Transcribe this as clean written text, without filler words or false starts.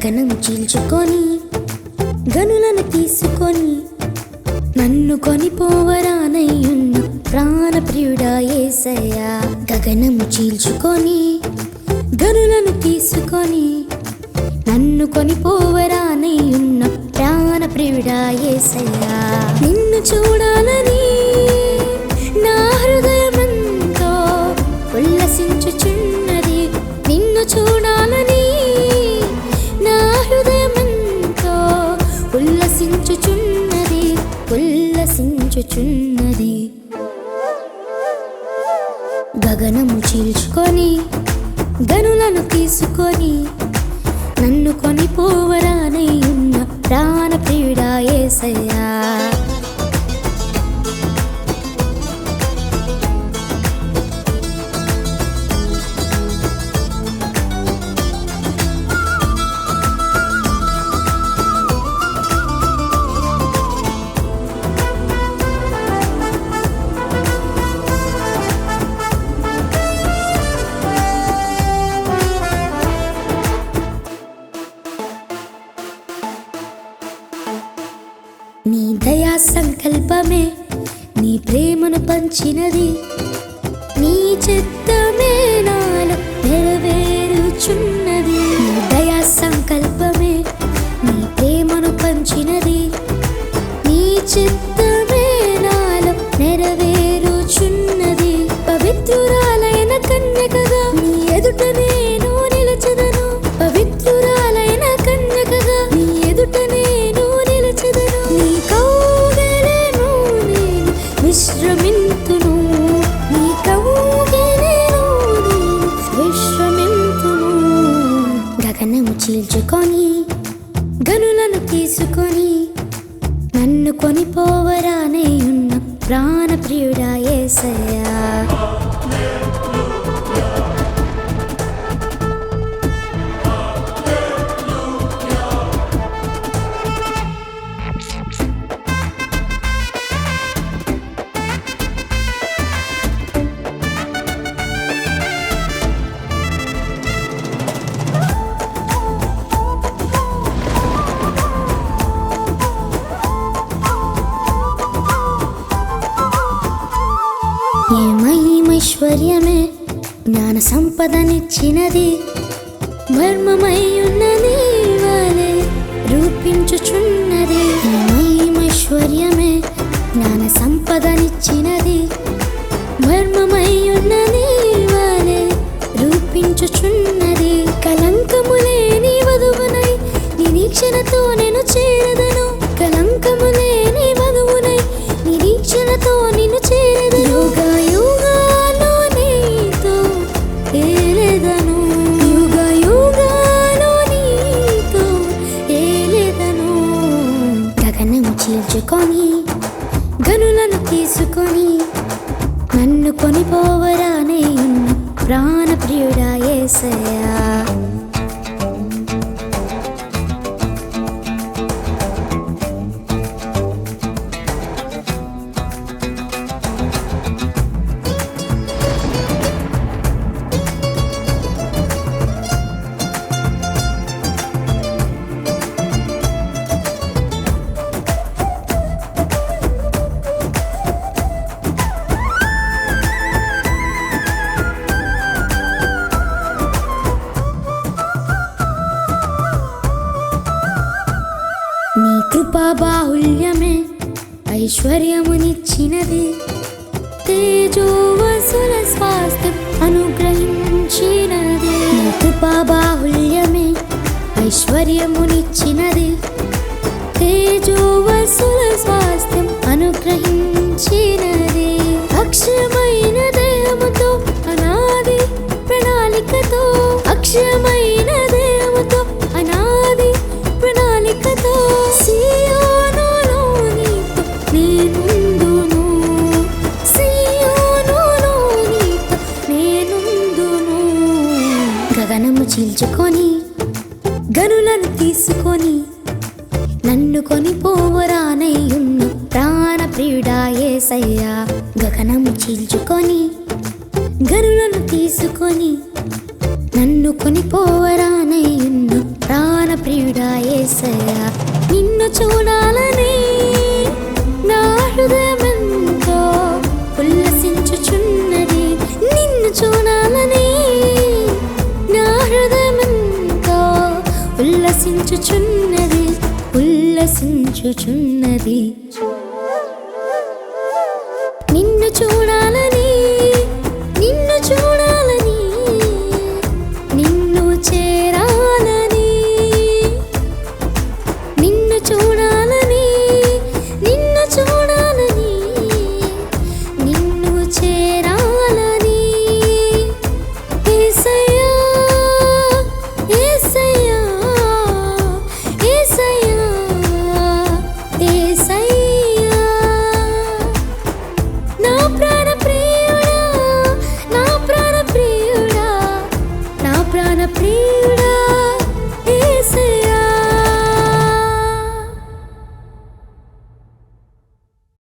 గగనం చీల్చుకొని గనులను తీసుకొని నన్ను కొనిపోవరానయ్యున్న ప్రాణప్రియుడా యేసయ్యా. గగనం చీల్చుకొని గనులను తీసుకొని నన్ను కొనిపోవరానయ్యున్న ప్రాణప్రియుడా యేసయ్యా. నిన్ను చూడాలని నా హృదయమంతో ఉల్లసించుచున్నది. నిన్ను చూడాలని నా హృదయమంతో ఉల్లసించుచున్నది. గగనము చీల్చుకొని గనులను తీసుకొని నన్ను కొనిపోవరానయ్యున్న ప్రాణప్రియుడా యేసయ్యా. నీ దయా సంకల్పమే నీ ప్రేమను పంచినది. నీ చిత్తమే నాలో నెరవేరుచున్నది. నీ దయా సంకల్పమే నీ ప్రేమను పంచినది. నీ చిత్తమే నాలో నెరవేరుచున్నది. పవిత్రురాలైన కన్యకగా నీ ఎదుట నేను నిలచెదను. పవిత్రురాలైన కన్యకగా నీ ఎదుట నేను నిలచెదను. నీ కౌగిలిలో నేను విశ్రమింతును. నీ కౌగిలిలో నేను విశ్రమింతును. గగనము చీల్చుకొని గనులను తీసుకొని నన్ను కొనిపోవరానయ్యున్న ప్రాణప్రియుడా యేసయ్యా. ఏ మహిమైశ్వర్యమే జ్ఞాన సంపదనిచ్చినది. మర్మమై ఉన్న నీ వలె రూపించుచున్నది. ఏ మహిమైశ్వర్యమే జ్ఞాన సంపదనిచ్చినది. మర్మమై ఉన్న నీ వలె రూపించుచున్నది. కలంకము లేని వధువునై నిరీక్షణతో నేను చేరదను. కలంకము లేని వధువునై నిరీక్షణతో నిన్ను చేరదను. యుగ యుగాలు నీతో ఏలెదను. యుగ యుగాలు నీతో ఏలెదను. గగనము చీల్చుకొని గనులను తీసుకొని నన్ను కొనిపోవరానయ్యున్న ప్రాణప్రియుడా యేసయ్యా. నీ కృపా బాహుల్యమే ఐశ్వర్యమునిచ్చినది. తేజోవసుల స్వాస్థ్యం అనుగ్రహించినది. నీ కృపా బాహుల్యమే ఐశ్వర్యమునిచ్చినది. తేజోవసుల స్వాస్థ్యం అనుగ్రహించినది. అక్షయమైన దేహముతో అనాది ప్రణాళికతో. అక్షయమైన దేహముతో అనాది ప్రణాళికతో. సియోనులో నీతో నేనుందును. సియోనులో నీతో నేనుందును. గగనము చీల్చుకొని గనులను తీసుకొని నన్ను కొనిపోవరానయ్యున్న ప్రాణప్రియుడా యేసయ్యా. గగనము చీల్చుకొని గనులను తీసుకొని నన్ను కొనిపోవరానయ్యున్న ప్రాణప్రియుడా చూడాలని నా హృదయమెంతో ఉల్లసించుచున్నది నిన్ను చూడాలని నా హృదయమెంతో ఉల్లసించుచున్నది